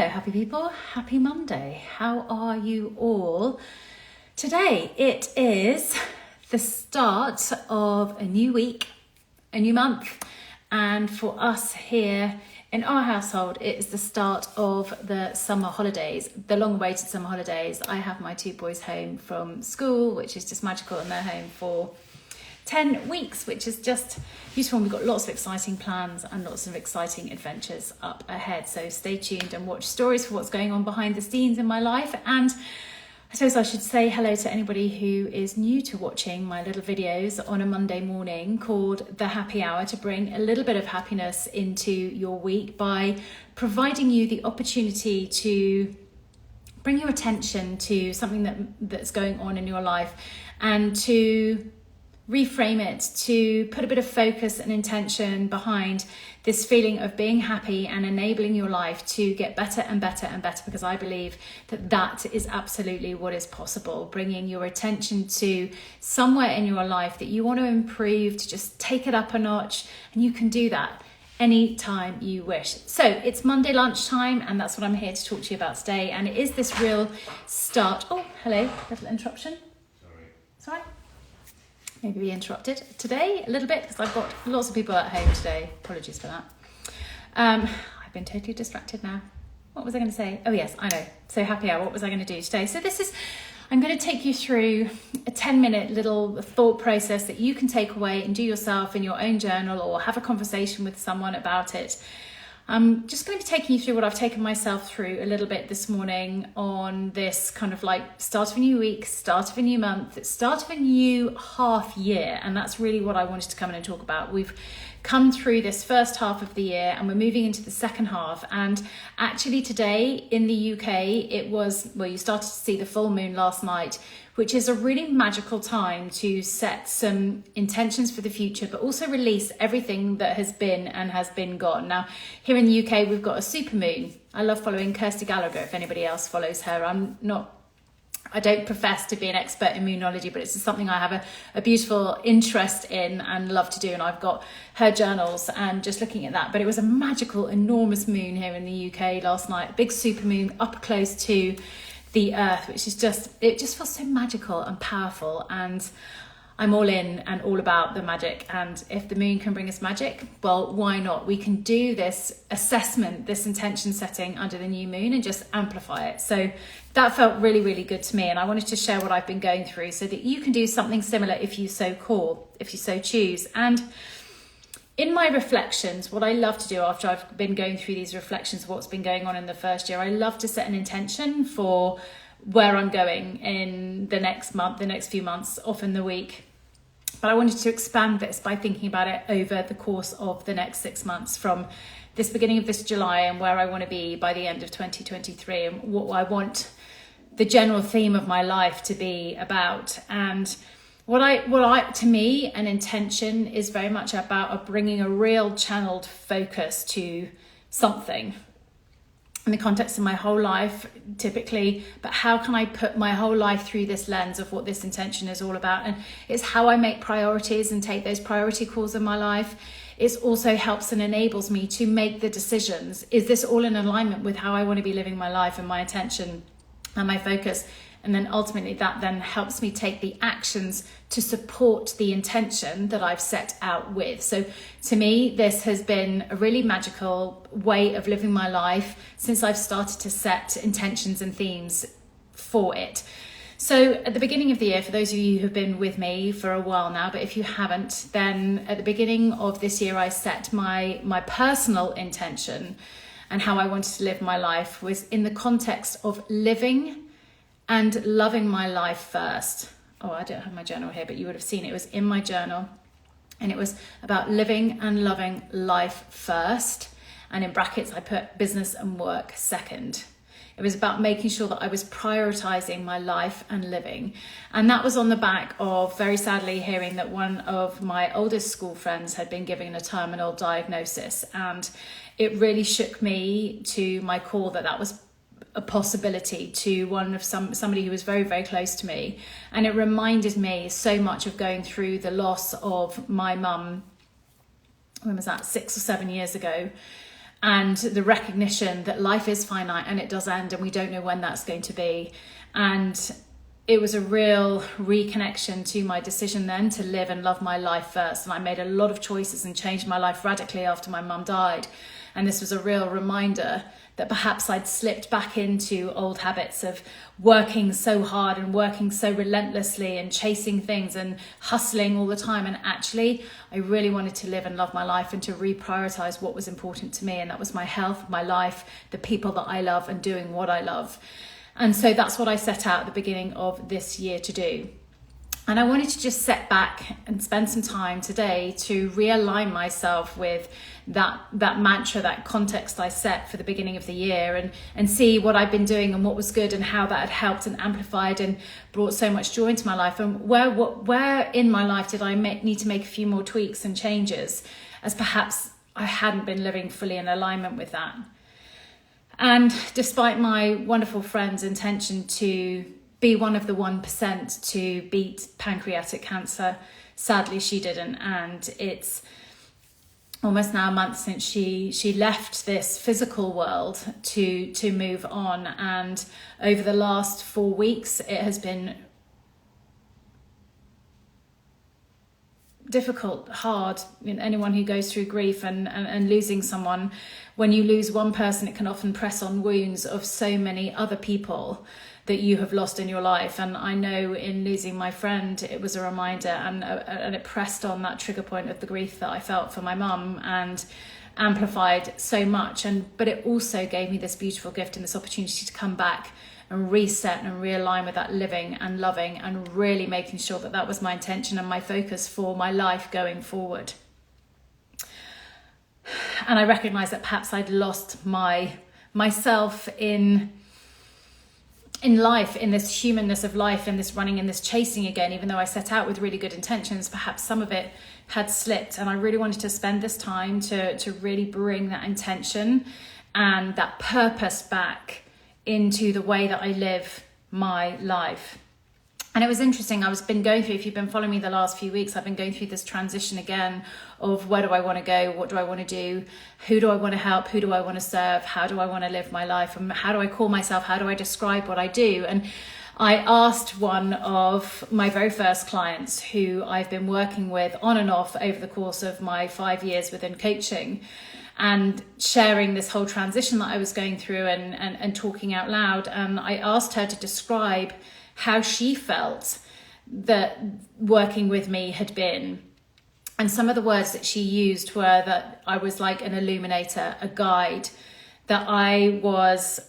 Hello, happy people. Happy Monday. How are you all? Today, it is the start of a new week, a new month. And for us here in our household, it is the start of the summer holidays, the long-awaited summer holidays. I have my two boys home from school, which is just magical, and they're home for 10 weeks, which is just beautiful. We've got lots of exciting plans and lots of exciting adventures up ahead. So stay tuned and watch stories for what's going on behind the scenes in my life. And I suppose I should say hello to anybody who is new to watching my little videos on a Monday morning called The Happy Hour, to bring a little bit of happiness into your week by providing you the opportunity to bring your attention to something that's going on in your life and to reframe it, to put a bit of focus and intention behind this feeling of being happy and enabling your life to get better and better and better, because I believe that that is absolutely what is possible. Bringing your attention to somewhere in your life that you want to improve, to just take it up a notch, and you can do that anytime you wish. So it's Monday lunchtime, and that's what I'm here to talk to you about today. And it is this real start. Oh, hello, little interruption. Sorry. It's all right. Maybe be interrupted today a little bit because I've got lots of people at home today. Apologies for that. I've been totally distracted now. What was I going to say? Oh yes, I know. So happy hour. What was I going to do today? So I'm going to take you through a 10-minute little thought process that you can take away and do yourself in your own journal, or have a conversation with someone about it. I'm just going to be taking you through what I've taken myself through a little bit this morning on this kind of like start of a new week, start of a new month, start of a new half year. And that's really what I wanted to come in and talk about. We've come through this first half of the year and we're moving into the second half. And actually today in the UK, you started to see the full moon last night, which is a really magical time to set some intentions for the future, but also release everything that has been and has been gone. Now, here in the UK, we've got a super moon. I love following Kirsty Gallagher, if anybody else follows her. I don't profess to be an expert in moonology, but it's just something I have a beautiful interest in and love to do. And I've got her journals and just looking at that. But it was a magical, enormous moon here in the UK last night, big super moon up close to the earth, which is it just feels so magical and powerful, and I'm all in and all about the magic. And if the moon can bring us magic, well, why not? We can do this assessment, this intention setting under the new moon, and just amplify it. So that felt really, really good to me, and I wanted to share what I've been going through so that you can do something similar if you so choose. And in my reflections, what I love to do after I've been going through these reflections of what's been going on in the first year, I love to set an intention for where I'm going in the next month, the next few months, often the week. But I wanted to expand this by thinking about it over the course of the next 6 months, from this beginning of this July and where I want to be by the end of 2023, and what I want the general theme of my life to be about. And to me, an intention is very much about bringing a real channeled focus to something in the context of my whole life, typically, but how can I put my whole life through this lens of what this intention is all about? And it's how I make priorities and take those priority calls in my life. It also helps and enables me to make the decisions. Is this all in alignment with how I want to be living my life and my attention and my focus? And then ultimately that then helps me take the actions to support the intention that I've set out with. So to me, this has been a really magical way of living my life since I've started to set intentions and themes for it. So at the beginning of the year, for those of you who've been with me for a while now, but if you haven't, then at the beginning of this year, I set my personal intention and how I wanted to live my life was in the context of living and loving my life first. Oh, I don't have my journal here, but you would have seen it was in my journal. And it was about living and loving life first. And in brackets, I put business and work second. It was about making sure that I was prioritizing my life and living. And that was on the back of, very sadly, hearing that one of my oldest school friends had been given a terminal diagnosis. And it really shook me to my core that was a possibility to somebody who was very, very close to me. And it reminded me so much of going through the loss of my mum, when was that, 6 or 7 years ago. and the recognition that life is finite and it does end and we don't know when that's going to be. And it was a real reconnection to my decision then to live and love my life first. And I made a lot of choices and changed my life radically after my mum died. And this was a real reminder that perhaps I'd slipped back into old habits of working so hard and working so relentlessly and chasing things and hustling all the time. And actually, I really wanted to live and love my life and to reprioritize what was important to me. And that was my health, my life, the people that I love, and doing what I love. And so that's what I set out at the beginning of this year to do. And I wanted to just set back and spend some time today to realign myself with that mantra, that context I set for the beginning of the year, and see what I've been doing and what was good and how that had helped and amplified and brought so much joy into my life, and where in my life did I need to make a few more tweaks and changes, as perhaps I hadn't been living fully in alignment with that. And despite my wonderful friend's intention to be one of the 1% to beat pancreatic cancer, sadly she didn't. And it's almost now a month since she left this physical world to move on. And over the last 4 weeks, it has been difficult, hard. Anyone who goes through grief and losing someone, when you lose one person, it can often press on wounds of so many other people that you have lost in your life. And I know in losing my friend, it was a reminder, and it pressed on that trigger point of the grief that I felt for my mum and amplified so much. But it also gave me this beautiful gift and this opportunity to come back and reset and realign with that living and loving, and really making sure that that was my intention and my focus for my life going forward. And I recognized that perhaps I'd lost myself in life, in this humanness of life, in this running, in this chasing again. Even though I set out with really good intentions, perhaps some of it had slipped. And I really wanted to spend this time to really bring that intention and that purpose back into the way that I live my life. And it was interesting, been going through, if you've been following me the last few weeks, I've been going through this transition again of where do I want to go, what do I want to do, who do I want to help, who do I want to serve, how do I want to live my life, and how do I call myself, how do I describe what I do. And I asked one of my very first clients, who I've been working with on and off over the course of my 5 years within coaching, and sharing this whole transition that I was going through and talking out loud. And I asked her to describe how she felt that working with me had been. And some of the words that she used were that I was like an illuminator, a guide, that I was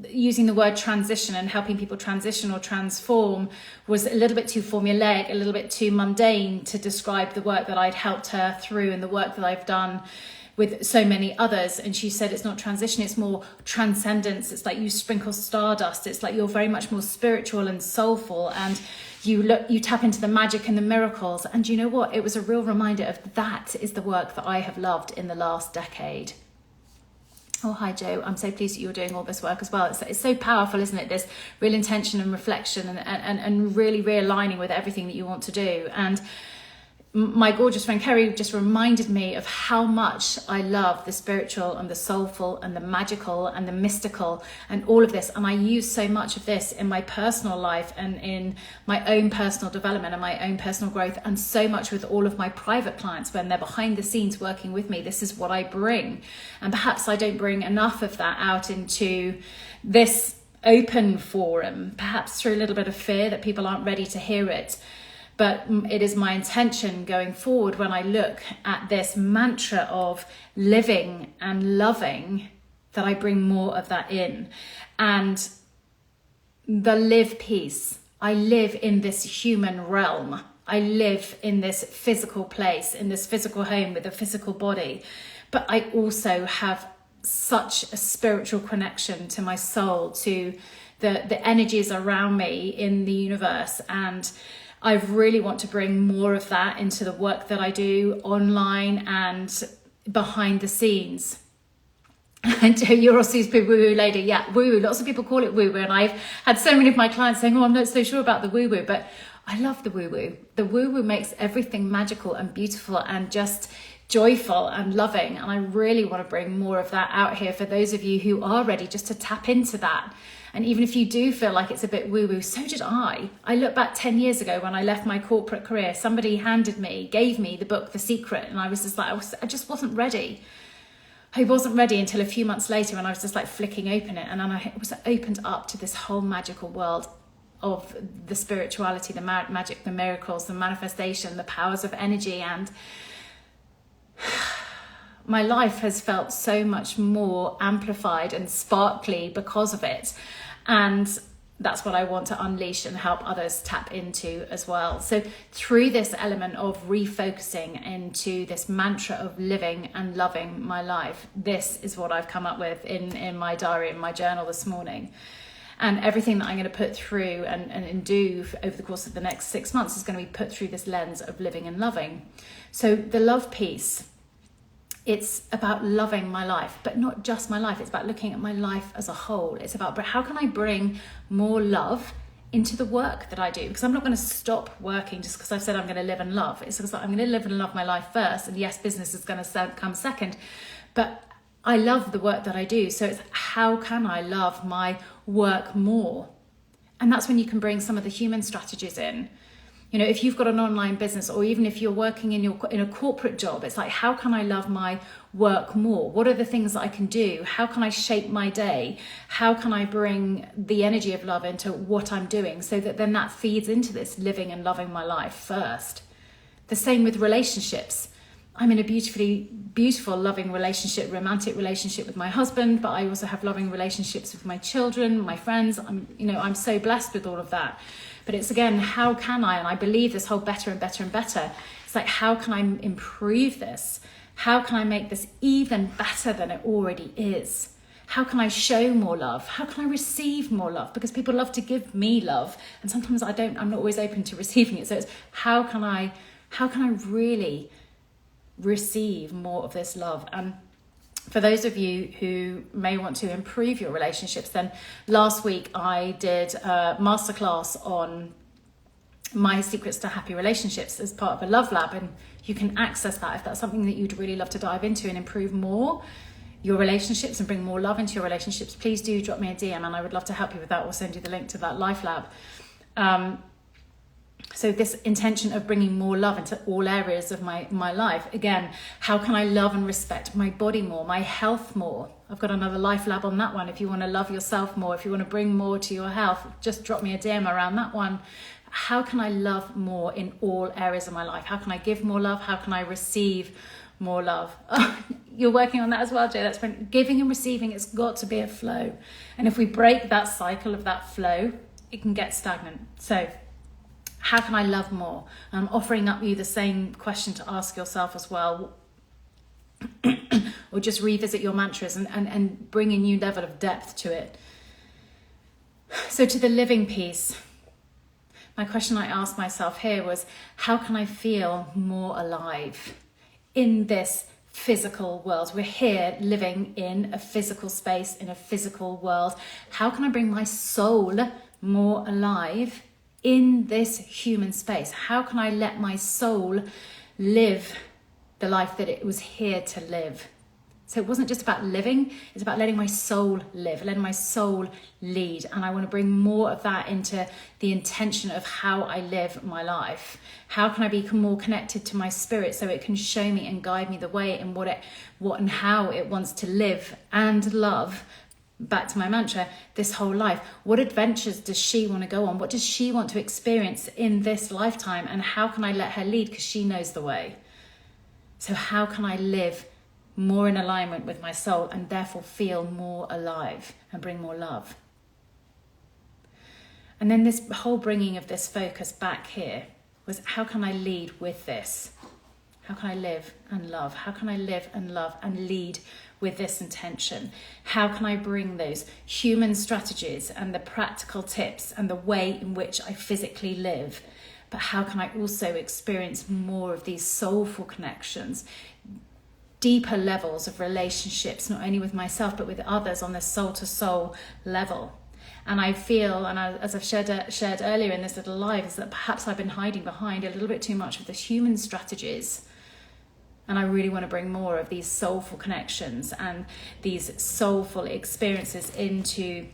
using the word transition and helping people transition or transform was a little bit too formulaic, a little bit too mundane to describe the work that I'd helped her through and the work that I've done with so many others. And she said, it's not transition, it's more transcendence. It's like you sprinkle stardust. It's like you're very much more spiritual and soulful, and you tap into the magic and the miracles. And you know what? It was a real reminder of that is the work that I have loved in the last decade. Oh, hi, Joe. I'm so pleased that you're doing all this work as well. It's so powerful, isn't it? This real intention and reflection and really realigning with everything that you want to do. And my gorgeous friend Kerry just reminded me of how much I love the spiritual and the soulful and the magical and the mystical and all of this. And I use so much of this in my personal life and in my own personal development and my own personal growth, and so much with all of my private clients when they're behind the scenes working with me. This is what I bring. And perhaps I don't bring enough of that out into this open forum, perhaps through a little bit of fear that people aren't ready to hear it. But it is my intention going forward, when I look at this mantra of living and loving, that I bring more of that in. And the live piece, I live in this human realm. I live in this physical place, in this physical home with a physical body. But I also have such a spiritual connection to my soul, to the energies around me in the universe. And I really want to bring more of that into the work that I do online and behind the scenes. And you're also a woo-woo lady. Yeah, woo-woo. Lots of people call it woo-woo. And I've had so many of my clients saying, oh, I'm not so sure about the woo-woo. But I love the woo-woo. The woo-woo makes everything magical and beautiful and just joyful and loving. And I really want to bring more of that out here for those of you who are ready just to tap into that. And even if you do feel like it's a bit woo-woo, so did I. I look back 10 years ago when I left my corporate career, somebody gave me the book, The Secret. And I was just like, I just wasn't ready. I wasn't ready until a few months later when I was just like flicking open it. And then I was opened up to this whole magical world of the spirituality, the magic, the miracles, the manifestation, the powers of energy. And my life has felt so much more amplified and sparkly because of it. And that's what I want to unleash and help others tap into as well. So through this element of refocusing into this mantra of living and loving my life, this is what I've come up with in my diary, in my journal this morning. And everything that I'm going to put through and do over the course of the next 6 months is going to be put through this lens of living and loving. So the love piece, it's about loving my life, but not just my life. It's about looking at my life as a whole. It's about how can I bring more love into the work that I do? Because I'm not going to stop working just because I've said I'm going to live and love. It's because I'm going to live and love my life first. And yes, business is going to come second. But I love the work that I do. So it's how can I love my work more? And that's when you can bring some of the human strategies in. You know, if you've got an online business, or even if you're working in a corporate job, it's like, how can I love my work more? What are the things that I can do? How can I shape my day? How can I bring the energy of love into what I'm doing so that then that feeds into this living and loving my life first? The same with relationships. I'm in a beautiful, loving relationship, romantic relationship with my husband, but I also have loving relationships with my children, my friends. I'm so blessed with all of that. But it's again, how can I, and I believe this whole better and better and better. It's like, how can I improve this? How can I make this even better than it already is? How can I show more love? How can I receive more love? Because people love to give me love, and sometimes I'm not always open to receiving it. So it's how can I really receive more of this love? And for those of you who may want to improve your relationships, then last week I did a masterclass on my secrets to happy relationships as part of a love lab, and you can access that if that's something that you'd really love to dive into and improve more your relationships and bring more love into your relationships. Please do drop me a DM and I would love to help you with that, or send you the link to that life lab. So this intention of bringing more love into all areas of my life. Again, how can I love and respect my body more, my health more? I've got another life lab on that one. If you want to love yourself more, if you want to bring more to your health, just drop me a DM around that one. How can I love more in all areas of my life? How can I give more love? How can I receive more love? Oh, you're working on that as well, Jay. That's when giving and receiving, it's got to be a flow. And if we break that cycle of that flow, it can get stagnant. So how can I love more? I'm offering up you the same question to ask yourself as well. Or just revisit your mantras and bring a new level of depth to it. So to the living piece, my question I asked myself here was, how can I feel more alive in this physical world? We're here living in a physical space, in a physical world. How can I bring my soul more alive in this human space? How can I let my soul live the life that it was here to live? So it wasn't just about living, it's about letting my soul live, letting my soul lead. And I want to bring more of that into the intention of how I live my life. How can I be more connected to my spirit so it can show me and guide me the way in what and how it wants to live and love, back to my mantra, this whole life. What adventures does she want to go on? What does she want to experience in this lifetime? And how can I let her lead? Because she knows the way. So how can I live more in alignment with my soul and therefore feel more alive and bring more love? And then this whole bringing of this focus back here was, how can I lead with this? How can I live and love? How can I live and love and lead with this intention? How can I bring those human strategies and the practical tips and the way in which I physically live? But how can I also experience more of these soulful connections, deeper levels of relationships, not only with myself, but with others on this soul to soul level? And I feel, as I've shared earlier in this little live, is that perhaps I've been hiding behind a little bit too much of the human strategies And I really want to bring more of these soulful connections and these soulful experiences into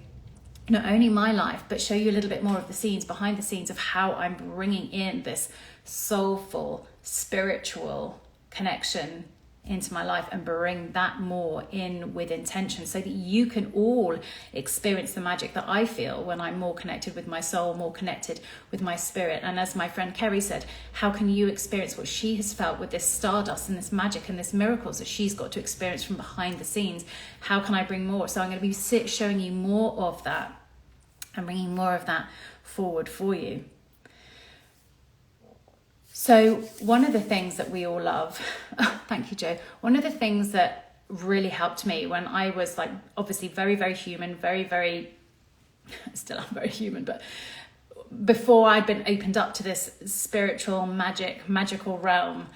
not only my life, but show you a little bit more of the scenes, behind the scenes of how I'm bringing in this soulful, spiritual connection into my life, and bring that more in with intention, so that you can all experience the magic that I feel when I'm more connected with my soul, more connected with my spirit. And as my friend Kerry said, how can you experience what she has felt with this stardust and this magic and this miracles that she's got to experience from behind the scenes? How can I bring more? So I'm going to be showing you more of that and bringing more of that forward for you. So one of the things that we all love, thank you, Joe. One of the things that really helped me when I was like, obviously very, very human, still I'm very human, but before I'd been opened up to this spiritual magical realm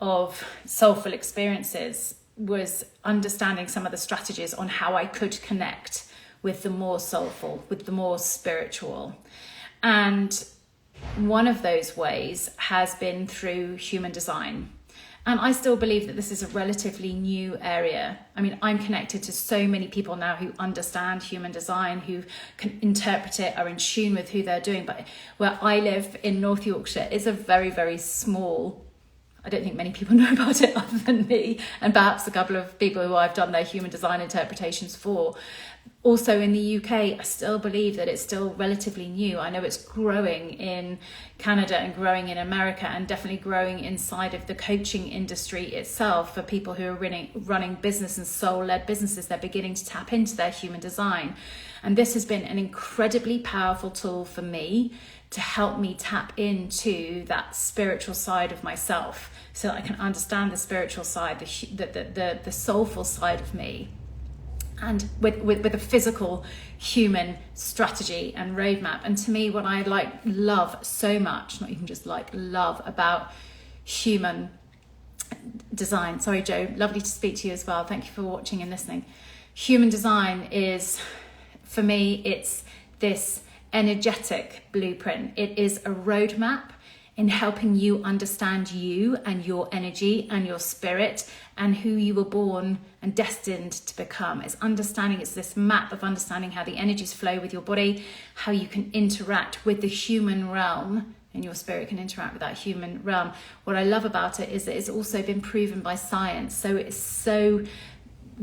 of soulful experiences, was understanding some of the strategies on how I could connect with the more soulful, with the more spiritual. And one of those ways has been through human design. And I still believe that this is a relatively new area. I mean, I'm connected to so many people now who understand human design, who can interpret it, are in tune with who they're doing. But where I live in North Yorkshire is a very, very small, I don't think many people know about it other than me, and perhaps a couple of people who I've done their human design interpretations for. Also in the UK, I still believe that it's still relatively new. I know it's growing in Canada and growing in America, and definitely growing inside of the coaching industry itself for people who are running business and soul-led businesses. They're beginning to tap into their human design. And this has been an incredibly powerful tool for me to help me tap into that spiritual side of myself, so that I can understand the spiritual side, the soulful side of me, and with a physical human strategy and roadmap. And to me, what I love so much, not even just love about human design. Sorry, Joe, lovely to speak to you as well. Thank you for watching and listening. Human design is, for me, it's this energetic blueprint. It is a roadmap in helping you understand you and your energy and your spirit and who you were born and destined to become. It's this map of understanding how the energies flow with your body, how you can interact with the human realm, and your spirit can interact with that human realm. What I love about it is that it's also been proven by science. So it's so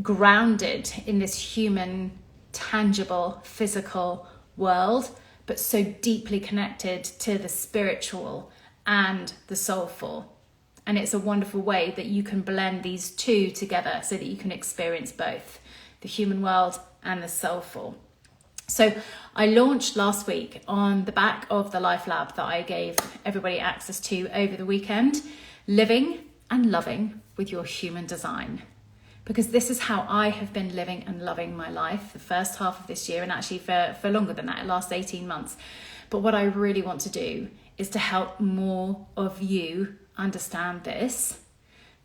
grounded in this human, tangible, physical world, but so deeply connected to the spiritual and the soulful. And it's a wonderful way that you can blend these two together so that you can experience both the human world and the soulful. So I launched last week on the back of the Life Lab that I gave everybody access to over the weekend, Living and Loving with Your Human Design. Because this is how I have been living and loving my life the first half of this year, and actually for longer than that, the last 18 months. But what I really want to do is to help more of you understand this.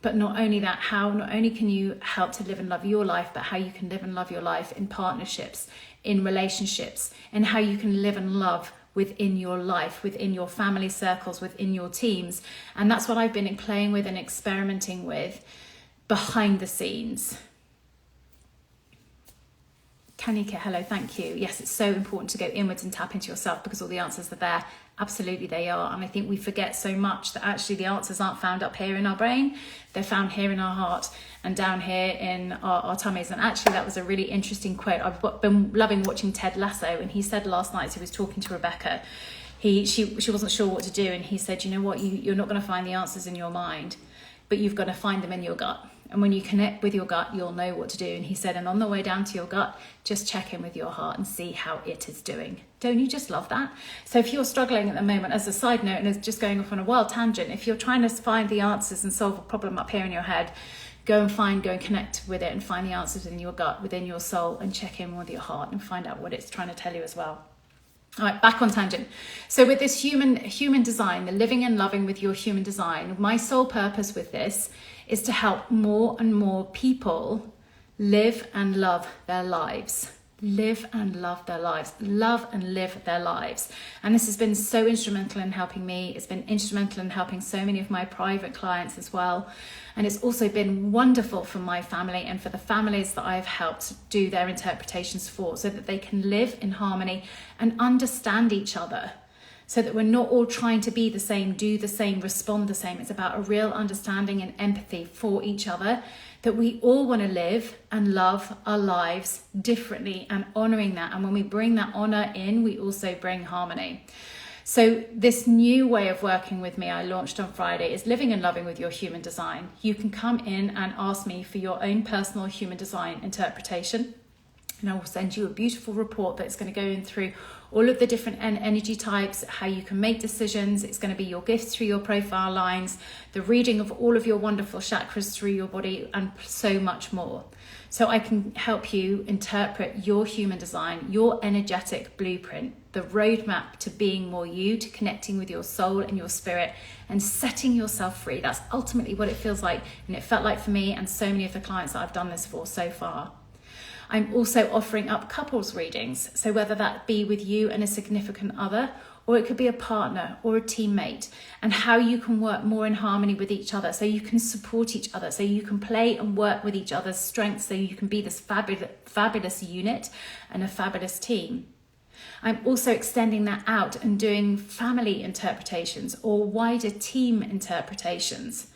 But not only that, not only can you help to live and love your life, but how you can live and love your life in partnerships, in relationships, and how you can live and love within your life, within your family circles, within your teams. And that's what I've been playing with and experimenting with behind the scenes. Kanika, hello, thank you. Yes, it's so important to go inwards and tap into yourself, because all the answers are there. Absolutely they are. And I think we forget so much that actually the answers aren't found up here in our brain. They're found here in our heart and down here in our tummies. And actually that was a really interesting quote. I've been loving watching Ted Lasso, and he said last night, so he was talking to Rebecca, she wasn't sure what to do, and he said, you know what, you're not going to find the answers in your mind, but you've got to find them in your gut. And when you connect with your gut, you'll know what to do. And he said, and on the way down to your gut, just check in with your heart and see how it is doing. Don't you just love that? So if you're struggling at the moment, as a side note, and it's just going off on a wild tangent, if you're trying to find the answers and solve a problem up here in your head, go and connect with it and find the answers within your gut, within your soul, and check in with your heart and find out what it's trying to tell you as well. All right, back on tangent. So with this human design, the living and loving with your human design, my sole purpose with this is to help more and more people live and love their lives live and love their lives, love and live their lives. And this has been so instrumental in helping me. It's been instrumental in helping so many of my private clients as well. And it's also been wonderful for my family and for the families that I've helped do their interpretations for, so that they can live in harmony and understand each other, so that we're not all trying to be the same, do the same, respond the same. It's about a real understanding and empathy for each other, that we all want to live and love our lives differently and honouring that. And when we bring that honour in, we also bring harmony. So this new way of working with me I launched on Friday is Living and Loving with Your Human Design. You can come in and ask me for your own personal human design interpretation. And I will send you a beautiful report that's going to go in through all of the different energy types, how you can make decisions. It's going to be your gifts through your profile lines, the reading of all of your wonderful chakras through your body, and so much more. So I can help you interpret your human design, your energetic blueprint, the roadmap to being more you, to connecting with your soul and your spirit and setting yourself free. That's ultimately what it feels like, and it felt like for me and so many of the clients that I've done this for so far. I'm also offering up couples readings. So whether that be with you and a significant other, or it could be a partner or a teammate, and how you can work more in harmony with each other, so you can support each other, so you can play and work with each other's strengths, so you can be this fabulous unit and a fabulous team. I'm also extending that out and doing family interpretations or wider team interpretations,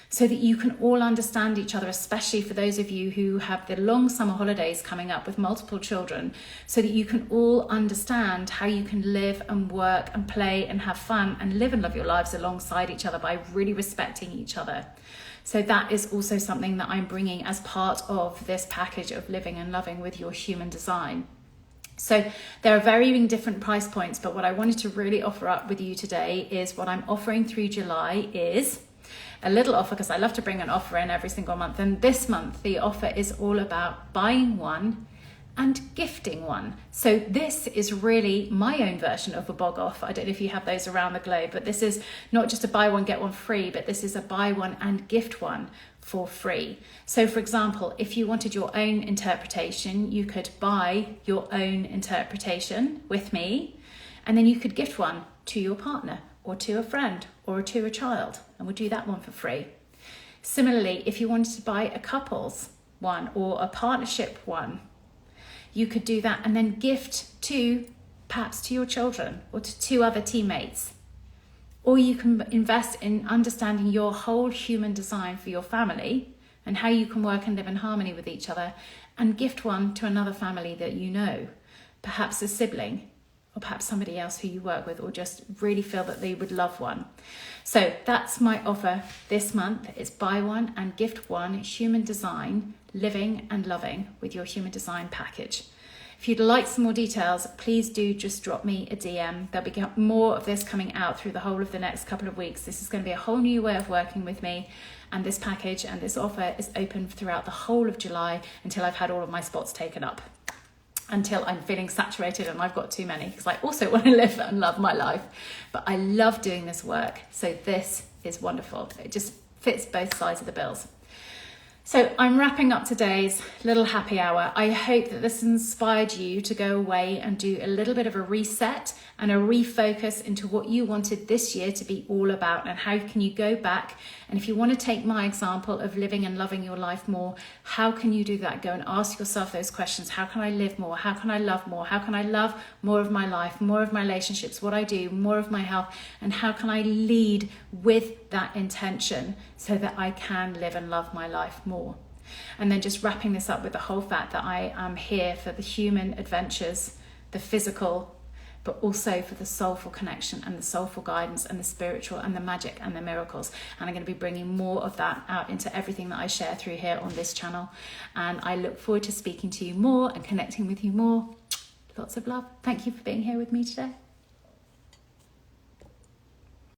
so that you can all understand each other, especially for those of you who have the long summer holidays coming up with multiple children, so that you can all understand how you can live and work and play and have fun and live and love your lives alongside each other by really respecting each other. So that is also something that I'm bringing as part of this package of Living and Loving with Your Human Design. So there are varying different price points, but what I wanted to really offer up with you today is what I'm offering through July is a little offer, because I love to bring an offer in every single month. And this month, the offer is all about buying one and gifting one. So this is really my own version of a bog off. I don't know if you have those around the globe, but this is not just a buy one, get one free, but this is a buy one and gift one for free. So for example, if you wanted your own interpretation, you could buy your own interpretation with me, and then you could gift one to your partner or to a friend or to a child, and we'll do that one for free. Similarly, if you wanted to buy a couples one or a partnership one, you could do that and then gift to perhaps to your children or to two other teammates. Or you can invest in understanding your whole human design for your family and how you can work and live in harmony with each other, and gift one to another family that you know, perhaps a sibling, or perhaps somebody else who you work with, or just really feel that they would love one. So that's my offer this month. It's buy one and gift one human design, living and loving with your human design package. If you'd like some more details, please do just drop me a DM. There'll be more of this coming out through the whole of the next couple of weeks. This is going to be a whole new way of working with me, and this package and this offer is open throughout the whole of July until I've had all of my spots taken up, until I'm feeling saturated and I've got too many, because I also want to live and love my life. But I love doing this work, so this is wonderful. It just fits both sides of the bills. So I'm wrapping up today's little happy hour. I hope that this inspired you to go away and do a little bit of a reset and a refocus into what you wanted this year to be all about, and how can you go back. And if you want to take my example of living and loving your life more, how can you do that? Go and ask yourself those questions. How can I live more? How can I love more? How can I love more of my life, more of my relationships, what I do, more of my health? And how can I lead with that intention so that I can live and love my life more? And then just wrapping this up with the whole fact that I am here for the human adventures, the physical, but also for the soulful connection and the soulful guidance and the spiritual and the magic and the miracles. And I'm going to be bringing more of that out into everything that I share through here on this channel. And I look forward to speaking to you more and connecting with you more. Lots of love. Thank you for being here with me today.